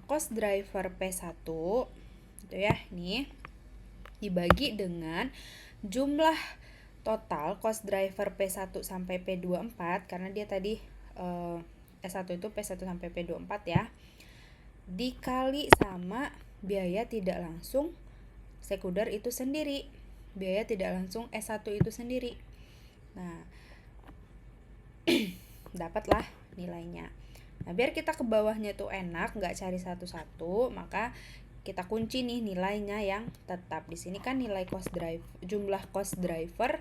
cost driver P1 gitu ya, nih dibagi dengan jumlah total cost driver P1 sampai P24, karena dia tadi S1 itu P1 sampai P24 ya, dikali sama biaya tidak langsung sekunder itu sendiri, biaya tidak langsung S1 itu sendiri. Nah, dapatlah nilainya. Nah, biar kita ke bawahnya tuh enak, nggak cari satu-satu, maka kita kunci nih nilainya yang tetap. Di sini kan nilai cost driver, jumlah cost driver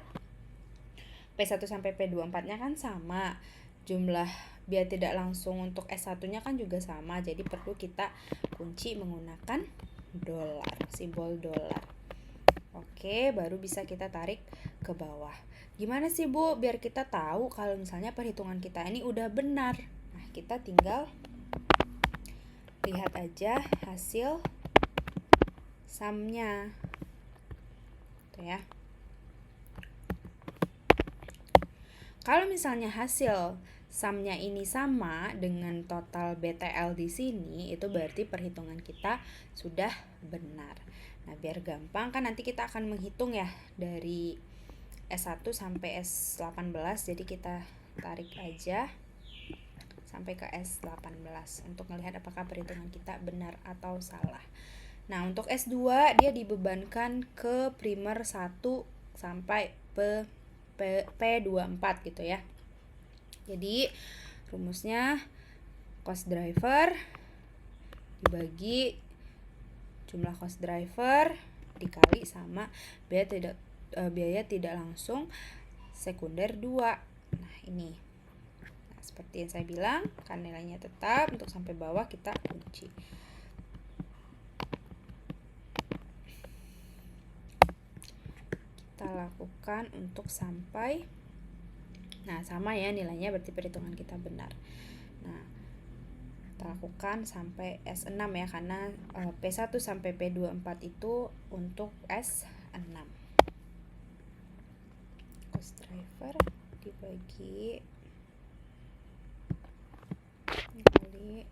P1 sampai P24-nya kan sama. Jumlah biaya tidak langsung untuk S1-nya kan juga sama. Jadi perlu kita kunci menggunakan dolar, simbol dolar. Oke, baru bisa kita tarik ke bawah. Gimana sih Bu biar kita tahu kalau misalnya perhitungan kita ini udah benar? Nah, kita tinggal lihat aja hasil sumnya. Tuh ya. Kalau misalnya hasil sumnya ini sama dengan total BTL di sini, itu berarti perhitungan kita sudah benar. Nah, biar gampang kan nanti kita akan menghitung ya dari S1 sampai S18. Jadi kita tarik aja sampai ke S18 untuk melihat apakah perhitungan kita benar atau salah. Nah, untuk S2 dia dibebankan ke primer 1 sampai P24 gitu ya. Jadi rumusnya cost driver dibagi jumlah cost driver dikali sama biaya tidak langsung sekunder 2. Nah, ini. Nah, seperti yang saya bilang, kan nilainya tetap, untuk sampai bawah kita kunci. Kita lakukan untuk sampai, nah sama ya nilainya, berarti perhitungan kita benar. Nah, kita lakukan sampai S6 ya, karena P1 sampai P24 itu untuk S6. Cost driver dibagi kali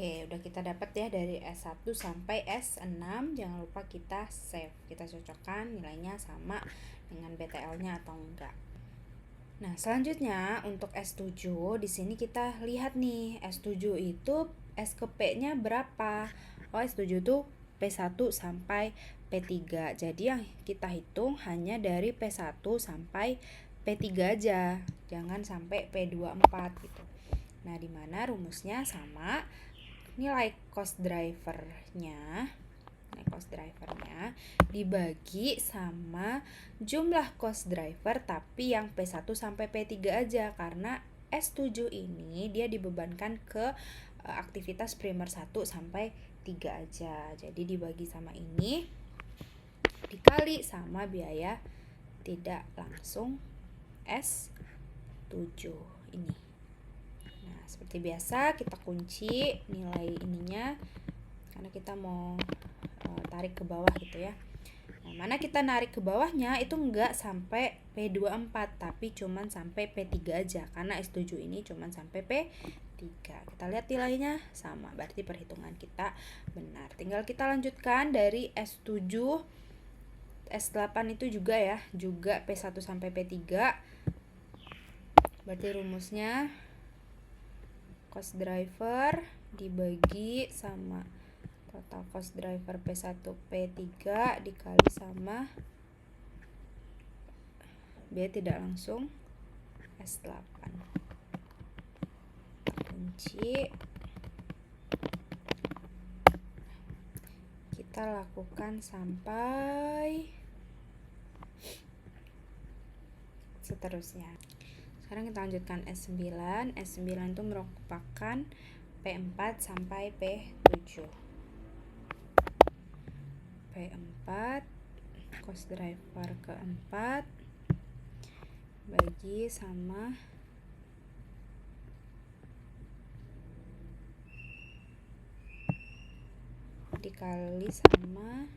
Oke, udah kita dapat ya dari S1 sampai S6. Jangan lupa kita save. Kita cocokkan nilainya sama dengan BTL-nya atau enggak. Nah, selanjutnya untuk S7 di sini kita lihat nih, S7 itu S ke P-nya berapa? Oh, S7 itu P1 sampai P3. Jadi yang kita hitung hanya dari P1 sampai P3 aja. Jangan sampai P24 gitu. Nah, di mana rumusnya sama nilai cost drivernya dibagi sama jumlah cost driver tapi yang P1 sampai P3 aja, karena S7 ini dia dibebankan ke aktivitas primer 1 sampai 3 aja. Jadi dibagi sama ini dikali sama biaya tidak langsung S7 ini. Nah, seperti biasa kita kunci nilai ininya karena kita mau tarik ke bawah gitu ya. Nah, mana kita narik ke bawahnya itu enggak sampai P24 tapi cuman sampai P3 aja, karena S7 ini cuman sampai P3. Kita lihat nilainya sama, berarti perhitungan kita benar. Tinggal kita lanjutkan dari S7 S8 itu juga ya, juga P1 sampai P3. Berarti rumusnya cost driver dibagi sama total cost driver P1 P3 dikali sama biaya tidak langsung S8. Kunci. Kita lakukan sampai seterusnya. Sekarang kita lanjutkan S9. S9 itu merupakan P4 sampai P7. P4 cost driver keempat bagi sama dikali sama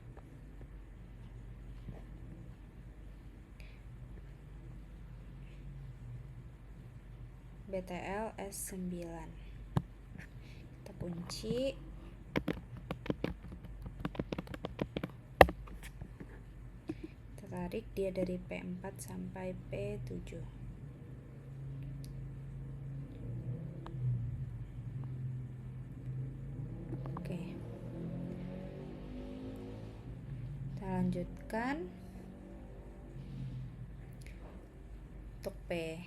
BTL S9. Kita kunci. Kita tarik dia dari P4 sampai P7. Oke. Kita lanjutkan untuk P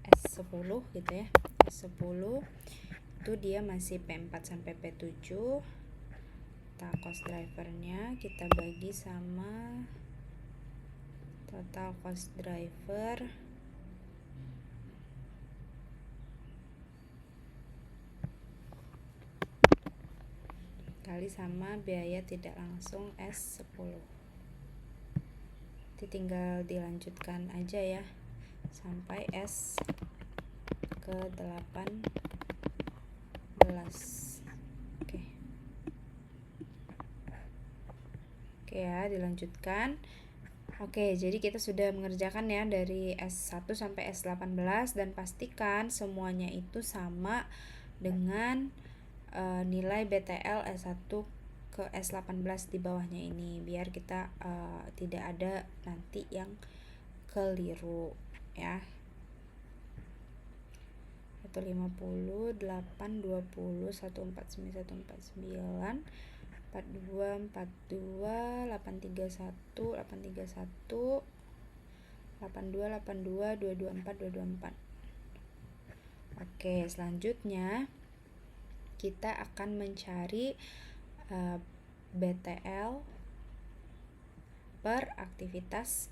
S10 gitu ya. S10 itu dia masih P4 sampai P7. Kita cost drivernya kita bagi sama total cost driver kali sama biaya tidak langsung S10. Jadi tinggal dilanjutkan aja ya sampai S ke 18. Oke ya, dilanjutkan. Oke, jadi kita sudah mengerjakan ya dari S1 sampai S18 dan pastikan semuanya itu sama dengan nilai BTL S1 ke S18 di bawahnya ini, biar kita tidak ada nanti yang keliru ya. 150, 8, 20, 149, 149, 42, 42, 831, 831, 82, 82, 224, 224. Oke, selanjutnya kita akan mencari BTL per aktivitas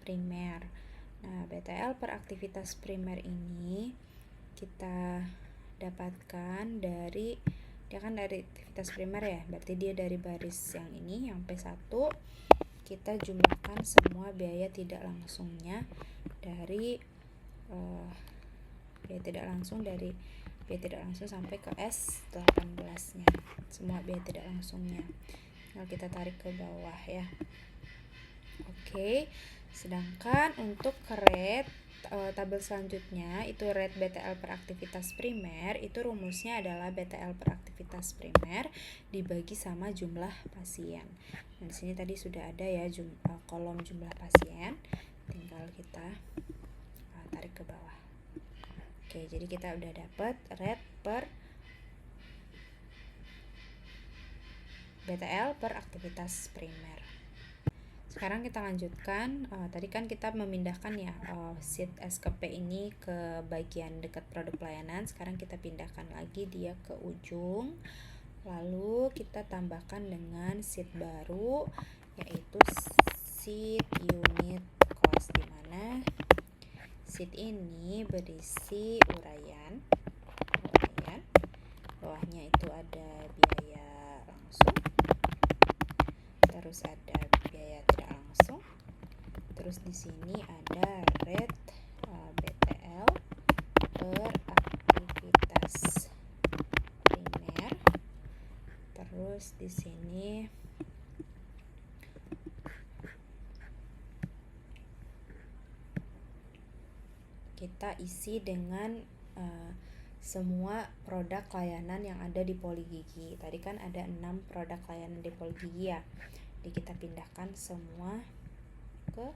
primer. Nah, BTL per aktivitas primer ini kita dapatkan dari, dia kan dari aktivitas primer ya, berarti dia dari baris yang ini, yang P1. Kita jumlahkan semua biaya tidak langsungnya dari biaya tidak langsung sampai ke S18 nya, semua biaya tidak langsungnya. Nah, kita tarik ke bawah ya. Oke, sedangkan untuk rate tabel selanjutnya itu rate BTL per aktivitas primer, itu rumusnya adalah BTL per aktivitas primer dibagi sama jumlah pasien. Nah, di sini tadi sudah ada ya kolom jumlah pasien, tinggal kita tarik ke bawah. Oke, jadi kita udah dapat rate per BTL per aktivitas primer. Sekarang kita lanjutkan, tadi kan kita memindahkan ya sheet SKP ini ke bagian dekat produk pelayanan. Sekarang kita pindahkan lagi dia ke ujung, lalu kita tambahkan dengan sheet baru, yaitu sheet unit cost, dimana sheet ini berisi uraian, bawahnya itu ada biaya langsung, terus ada biaya tidak langsung, terus di sini ada rate BTL per aktivitas primer, terus di sini kita isi dengan semua produk layanan yang ada di Poligigi. Tadi kan ada 6 produk layanan di Poligigi ya. Jadi kita pindahkan semua ke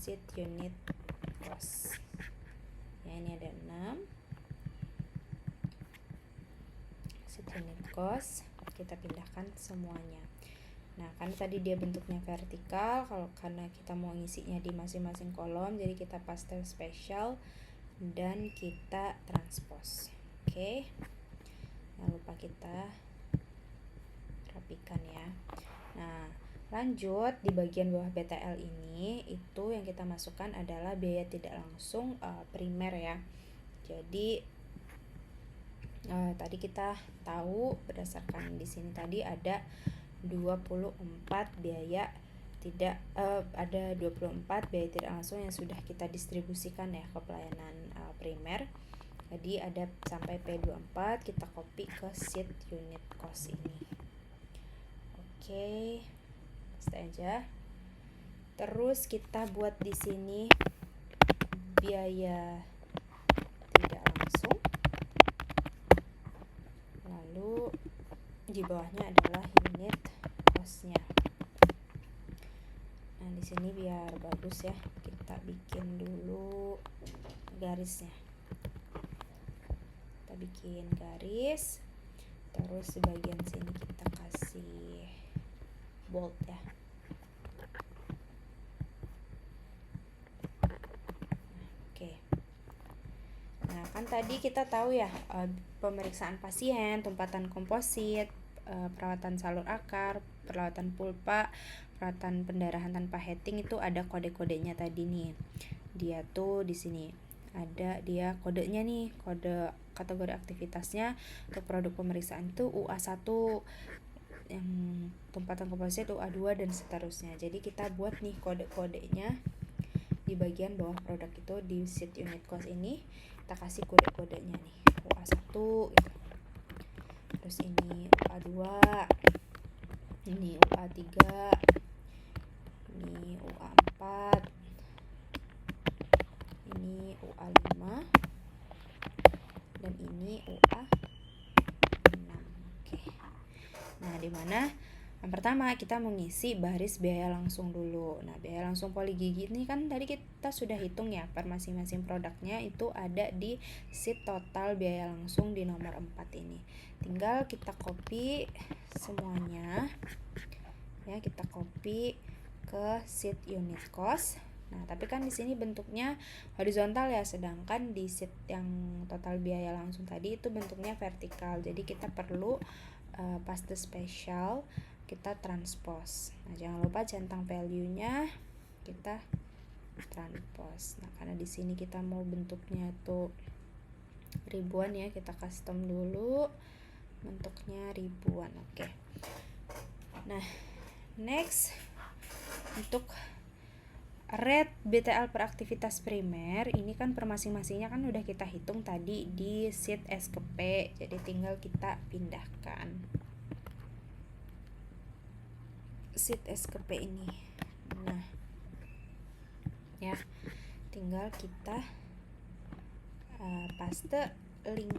sheet unit cost. Ya, ini ada 6 sheet unit cost, kita pindahkan semuanya. Nah, kan tadi dia bentuknya vertikal, karena kita mau ngisinya di masing-masing kolom, jadi kita paste spesial dan kita transpose. Oke. Jangan lupa kita rapikan ya. Nah, lanjut di bagian bawah BTL ini, itu yang kita masukkan adalah biaya tidak langsung primer ya. Jadi tadi kita tahu berdasarkan di sini tadi ada 24 biaya tidak ada 24 biaya tidak langsung yang sudah kita distribusikan ya ke pelayanan primer. Jadi ada sampai P24, kita copy ke sheet unit cost ini. Oke, paste aja. Terus kita buat di sini biaya tidak langsung. Lalu di bawahnya adalah unit cost-nya. Nah, di sini biar bagus ya, kita bikin dulu garisnya. Kita bikin garis, terus di bagian sini kita kasih bold ya. Oke. Nah, kan tadi kita tahu ya pemeriksaan pasien, tumpatan komposit, perawatan salur akar, perawatan pulpa, perawatan pendarahan tanpa heating, itu ada kode-kodenya tadi nih. Dia tuh di sini ada dia kodenya nih, kode kategori aktivitasnya. Untuk produk pemeriksaan itu UA1, yang tumpatan komposit UA2 dan seterusnya. Jadi kita buat nih kode-kodenya di bagian bawah produk itu di sheet unit cost ini. Kita kasih kode-kodenya nih, UA1 gitu. Terus ini UA2, ini UA3, ini UA4, ini UA5, dan ini UA6. Oke. Nah, dimana yang pertama kita mengisi baris biaya langsung dulu. Nah, biaya langsung Poligigi ini kan tadi kita sudah hitung ya per masing-masing produknya, itu ada di sheet total biaya langsung di nomor 4 ini. Tinggal kita copy semuanya ya, kita copy ke sheet unit cost. Nah, tapi kan di sini bentuknya horizontal ya, sedangkan di sheet yang total biaya langsung tadi itu bentuknya vertikal. Jadi kita perlu paste spesial, kita transpose. Nah, jangan lupa centang value-nya kita transpose. Nah, karena di sini kita mau bentuknya tuh ribuan ya, kita custom dulu bentuknya ribuan. Oke. Nah, next untuk rate BTL per aktivitas primer ini kan per masing-masingnya kan udah kita hitung tadi di sheet SKP, jadi tinggal kita pindahkan sheet SKP ini. Nah, ya. Tinggal kita paste link.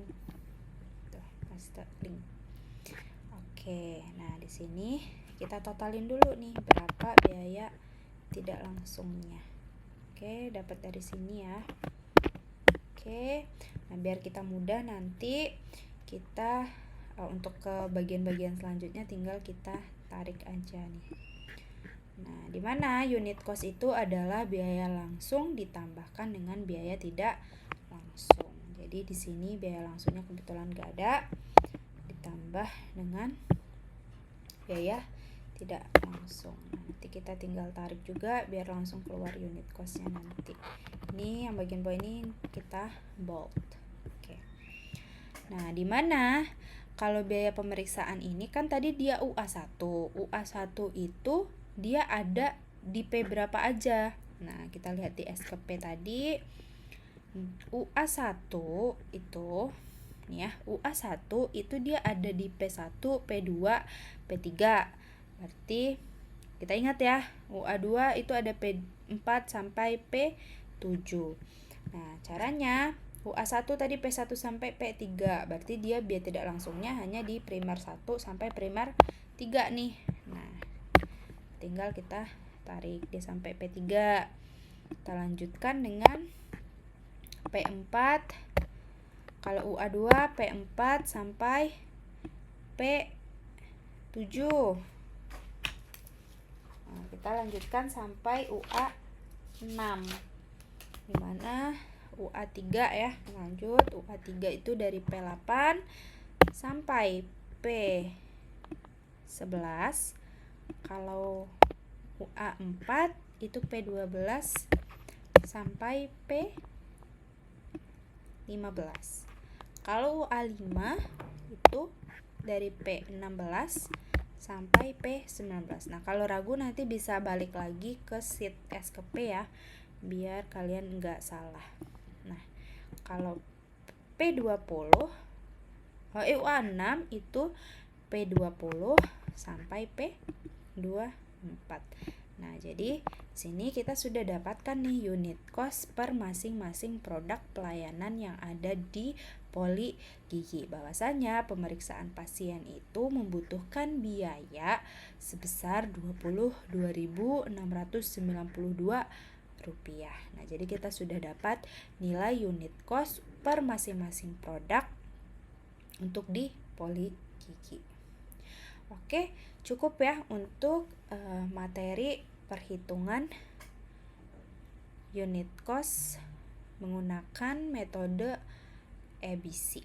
Tuh, paste link. Oke, nah di sini kita totalin dulu nih berapa biaya tidak langsungnya. Oke, dapat dari sini ya. Oke, nah biar kita mudah nanti kita untuk ke bagian-bagian selanjutnya tinggal kita tarik aja nih. Nah, di mana unit cost itu adalah biaya langsung ditambahkan dengan biaya tidak langsung. Jadi di sini biaya langsungnya kebetulan gak ada, ditambah dengan biaya tidak langsung. Nanti kita tinggal tarik juga biar langsung keluar unit costnya nanti. Ini yang bagian bawah ini kita bold. Oke. Nah, di mana kalau biaya pemeriksaan ini kan tadi dia UA1. UA1 itu dia ada di P berapa aja. Nah, kita lihat di SKP tadi. UA1 itu nih ya, UA1 itu dia ada di P1, P2, P3. Berarti kita ingat ya, UA2 itu ada P4 sampai P7. Nah, caranya UA1 tadi P1 sampai P3, berarti dia biaya tidak langsungnya hanya di primer 1 sampai primer 3 nih. Nah, tinggal kita tarik dia sampai P3. Kita lanjutkan dengan P4. Kalau UA2 P4 sampai P7. Nah, kita lanjutkan sampai UA6. Dimana UA3 ya, lanjut UA3 itu dari P8 sampai P11. Kalau UA4 itu P12 sampai P15. Kalau UA5 itu dari P16 sampai P19. Nah, kalau ragu nanti bisa balik lagi ke sheet SKP ya, biar kalian nggak salah. Nah, kalau P20 UA6 itu P20 sampai P24. Nah, jadi sini kita sudah dapatkan nih unit cost per masing-masing produk pelayanan yang ada di Poli Gigi. Bahwasanya pemeriksaan pasien itu membutuhkan biaya sebesar Rp22.692. Nah, jadi kita sudah dapat nilai unit cost per masing-masing produk untuk di Poli Gigi. Oke, cukup ya untuk materi perhitungan unit cost menggunakan metode ABC.